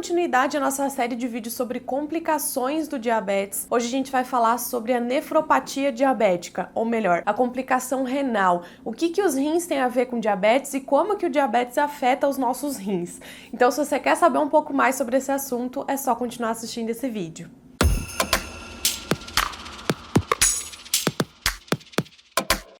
continuidade à nossa série de vídeos sobre complicações do diabetes, hoje a gente vai falar sobre a nefropatia diabética, ou melhor, a complicação renal. O que os rins têm a ver com diabetes e como que o diabetes afeta os nossos rins. Então, se você quer saber um pouco mais sobre esse assunto, é só continuar assistindo esse vídeo.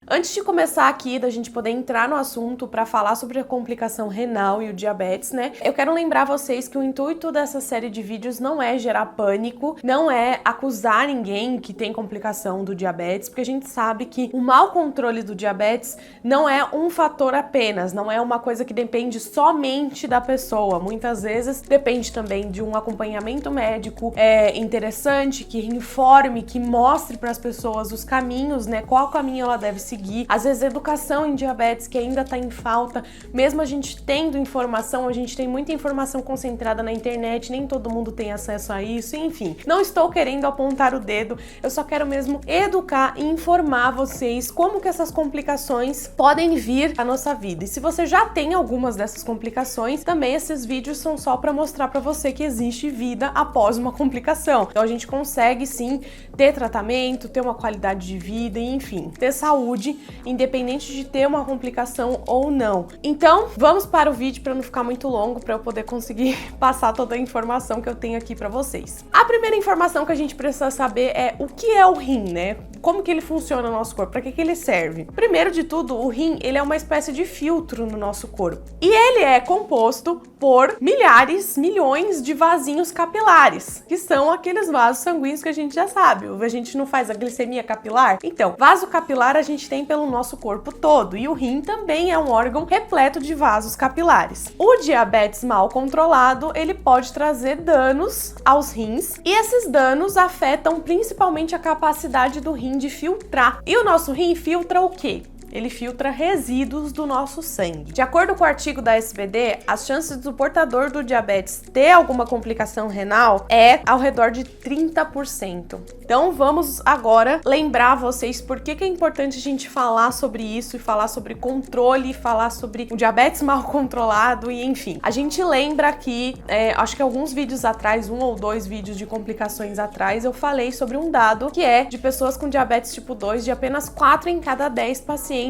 Antes de começar aqui, da gente poder entrar no assunto para falar sobre a complicação renal e o diabetes, né? Eu quero lembrar vocês que o intuito dessa série de vídeos não é gerar pânico, não é acusar ninguém que tem complicação do diabetes, porque a gente sabe que o mau controle do diabetes não é um fator apenas, não é uma coisa que depende somente da pessoa. Muitas vezes depende também de um acompanhamento médico interessante, que informe, que mostre para as pessoas os caminhos, né? Qual caminho ela deve seguir. Às vezes educação em diabetes que ainda está em falta, mesmo a gente tendo informação, a gente tem muita informação concentrada na internet, nem todo mundo tem acesso a isso, enfim. Não estou querendo apontar o dedo, eu só quero mesmo educar e informar vocês como que essas complicações podem vir à nossa vida. E se você já tem algumas dessas complicações, também esses vídeos são só para mostrar para você que existe vida após uma complicação. Então a gente consegue sim ter tratamento, ter uma qualidade de vida e enfim, ter saúde, independente de ter uma complicação ou não. Então, vamos para o vídeo para não ficar muito longo, para eu poder conseguir passar toda a informação que eu tenho aqui para vocês. A primeira informação que a gente precisa saber é o que é o rim, né? Como que ele funciona no nosso corpo? Para que ele serve? Primeiro de tudo, o rim, ele é uma espécie de filtro no nosso corpo. E ele é composto por milhares, milhões de vasinhos capilares, que são aqueles vasos sanguíneos que a gente já sabe. A gente não faz a glicemia capilar? Então, vaso capilar a gente tem pelo nosso corpo todo, e o rim também é um órgão repleto de vasos capilares. O diabetes mal controlado, ele pode trazer danos aos rins, e esses danos afetam principalmente a capacidade do rim de filtrar. E o nosso rim filtra o quê? Ele filtra resíduos do nosso sangue. De acordo com o artigo da SBD, as chances do portador do diabetes ter alguma complicação renal é ao redor de 30%. Então vamos agora lembrar vocês por que é importante a gente falar sobre isso e falar sobre controle, falar sobre o diabetes mal controlado e enfim. A gente lembra que, acho que alguns vídeos atrás, 1 ou 2 vídeos de complicações atrás, eu falei sobre um dado que é de pessoas com diabetes tipo 2, de apenas 4 em cada 10 pacientes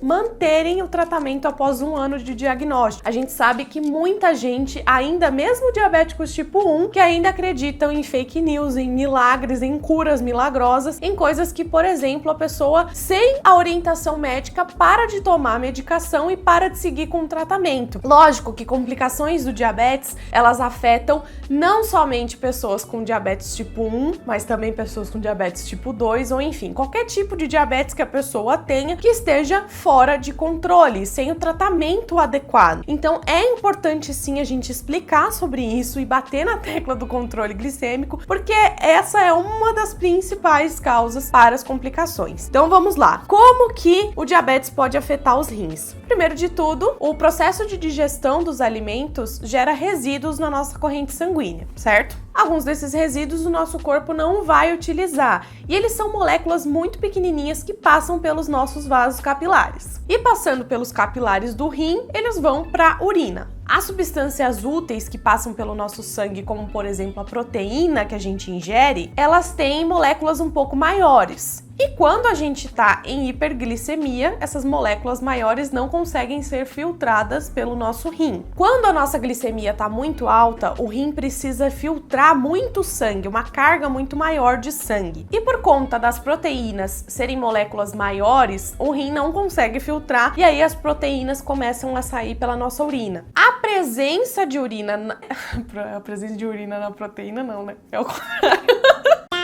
manterem o tratamento após 1 ano de diagnóstico. A gente sabe que muita gente, ainda mesmo diabéticos tipo 1, que ainda acreditam em fake news, em milagres, em curas milagrosas, em coisas que, por exemplo, a pessoa sem a orientação médica para de tomar medicação e para de seguir com o tratamento. Lógico que complicações do diabetes, elas afetam não somente pessoas com diabetes tipo 1, mas também pessoas com diabetes tipo 2, ou enfim, qualquer tipo de diabetes que a pessoa tenha que esteja fora de controle, sem o tratamento adequado. Então é importante sim a gente explicar sobre isso e bater na tecla do controle glicêmico, porque essa é uma das principais causas para as complicações. Então vamos lá. Como que o diabetes pode afetar os rins? Primeiro de tudo, o processo de digestão dos alimentos gera resíduos na nossa corrente sanguínea, certo? Alguns desses resíduos o nosso corpo não vai utilizar, e eles são moléculas muito pequenininhas que passam pelos nossos vasos capilares. E passando pelos capilares do rim, eles vão para a urina. As substâncias úteis que passam pelo nosso sangue, como por exemplo a proteína que a gente ingere, elas têm moléculas um pouco maiores. E quando a gente está em hiperglicemia, essas moléculas maiores não conseguem ser filtradas pelo nosso rim. Quando a nossa glicemia está muito alta, o rim precisa filtrar muito sangue, uma carga muito maior de sangue. E por conta das proteínas serem moléculas maiores, o rim não consegue filtrar e aí as proteínas começam a sair pela nossa urina. A presença de urina... A presença de urina na proteína não, né? É o contrário.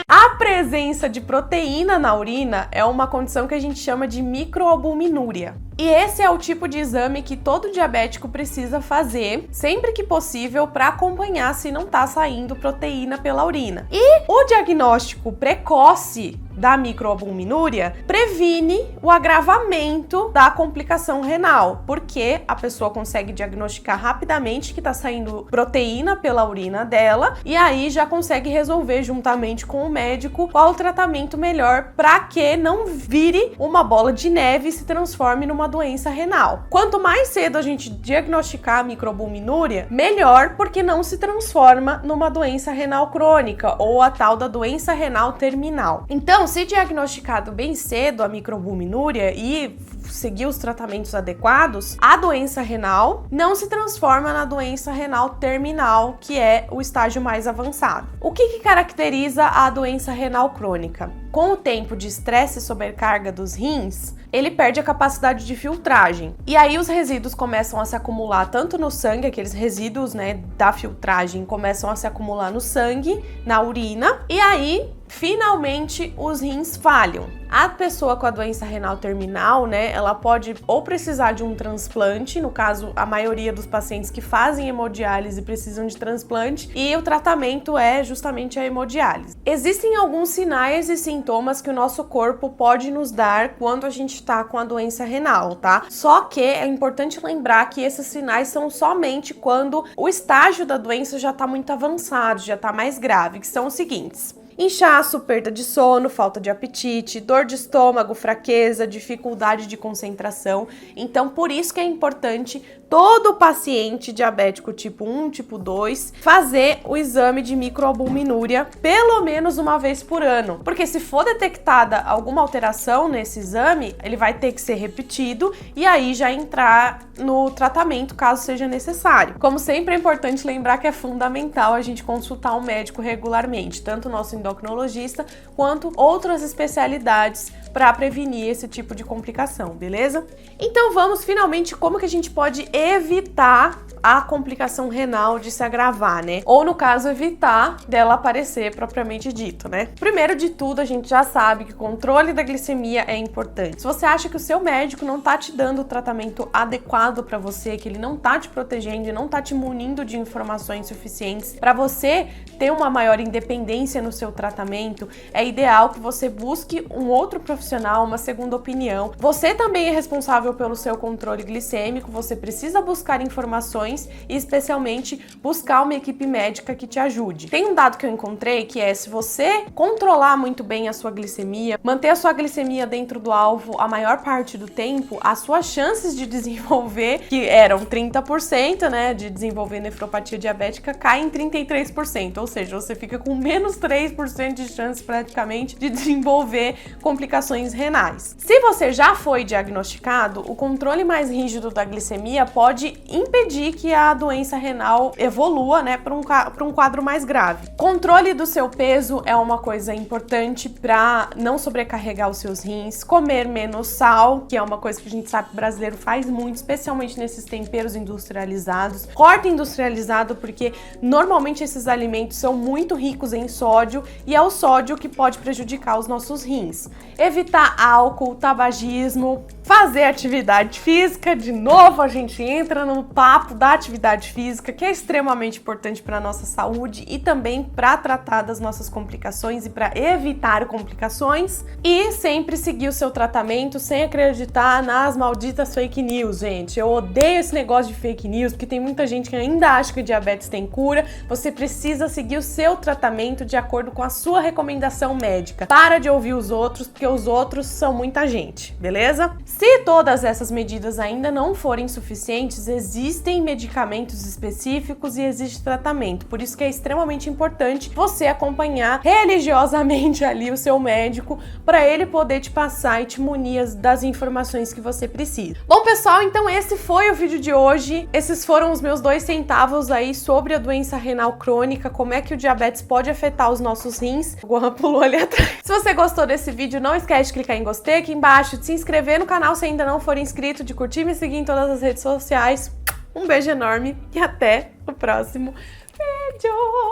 A presença de proteína na urina é uma condição que a gente chama de microalbuminúria. E esse é o tipo de exame que todo diabético precisa fazer sempre que possível para acompanhar se não está saindo proteína pela urina. E o diagnóstico precoce da microalbuminúria previne o agravamento da complicação renal, porque a pessoa consegue diagnosticar rapidamente que está saindo proteína pela urina dela e aí já consegue resolver juntamente com o médico qual o tratamento melhor para que não vire uma bola de neve e se transforme numa uma doença renal. Quanto mais cedo a gente diagnosticar a microalbuminúria, melhor, porque não se transforma numa doença renal crônica ou a tal da doença renal terminal. Então, se diagnosticado bem cedo a microalbuminúria e seguir os tratamentos adequados, a doença renal não se transforma na doença renal terminal, que é o estágio mais avançado. O que caracteriza a doença renal crônica? Com o tempo de estresse e sobrecarga dos rins, ele perde a capacidade de filtragem. E aí os resíduos começam a se acumular tanto no sangue, aqueles resíduos, da filtragem começam a se acumular no sangue, na urina, e aí finalmente os rins falham. A pessoa com a doença renal terminal, ela pode ou precisar de um transplante, no caso, a maioria dos pacientes que fazem hemodiálise precisam de transplante, e o tratamento é justamente a hemodiálise. Existem alguns sinais e sintomas que o nosso corpo pode nos dar quando a gente está com a doença renal, tá? Só que é importante lembrar que esses sinais são somente quando o estágio da doença já está muito avançado, já está mais grave, que são os seguintes: inchaço, perda de sono, falta de apetite, dor de estômago, fraqueza, dificuldade de concentração. Então, por isso que é importante todo paciente diabético tipo 1, tipo 2, fazer o exame de microalbuminúria pelo menos uma vez por ano. Porque se for detectada alguma alteração nesse exame, ele vai ter que ser repetido e aí já entrar no tratamento caso seja necessário. Como sempre, é importante lembrar que é fundamental a gente consultar um médico regularmente, tanto o nosso endocrinologista quanto outras especialidades para prevenir esse tipo de complicação, beleza? Então vamos finalmente como que a gente pode evitar a complicação renal de se agravar, Ou no caso, evitar dela aparecer propriamente dito, Primeiro de tudo, a gente já sabe que o controle da glicemia é importante. Se você acha que o seu médico não tá te dando o tratamento adequado para você, que ele não tá te protegendo e não tá te munindo de informações suficientes para você ter uma maior independência no seu tratamento, é ideal que você busque um outro profissional, uma segunda opinião. Você também é responsável pelo seu controle glicêmico, você precisa buscar informações e especialmente buscar uma equipe médica que te ajude. Tem um dado que eu encontrei que é: se você controlar muito bem a sua glicemia, manter a sua glicemia dentro do alvo a maior parte do tempo, as suas chances de desenvolver, que eram 30%, de desenvolver nefropatia diabética, caem em 33%, ou seja, você fica com menos 3% de chance praticamente de desenvolver complicações renais. Se você já foi diagnosticado, o controle mais rígido da glicemia pode impedir que a doença renal evolua, para um quadro mais grave. Controle do seu peso é uma coisa importante para não sobrecarregar os seus rins. Comer menos sal, que é uma coisa que a gente sabe que o brasileiro faz muito, especialmente nesses temperos industrializados. Corte industrializado, porque normalmente esses alimentos são muito ricos em sódio e é o sódio que pode prejudicar os nossos rins. Evitar álcool, tabagismo, fazer atividade física. De novo, a gente entra no papo da atividade física, que é extremamente importante para a nossa saúde e também para tratar das nossas complicações e para evitar complicações. E sempre seguir o seu tratamento sem acreditar nas malditas fake news, gente. Eu odeio esse negócio de fake news, porque tem muita gente que ainda acha que diabetes tem cura. Você precisa seguir o seu tratamento de acordo com a sua recomendação médica. Para de ouvir os outros, porque os outros são muita gente, beleza? Se todas essas medidas ainda não forem suficientes, existem medicamentos específicos e existe tratamento. Por isso que é extremamente importante você acompanhar religiosamente ali o seu médico para ele poder te passar e te munir das informações que você precisa. Bom, pessoal, então esse foi o vídeo de hoje. Esses foram os meus 2 centavos aí sobre a doença renal crônica, como é que o diabetes pode afetar os nossos rins. O Gohan pulou ali atrás. Se você gostou desse vídeo, não esquece de clicar em gostei aqui embaixo, de se inscrever no canal se ainda não for inscrito, de curtir e me seguir em todas as redes sociais. Um beijo enorme e até o próximo vídeo!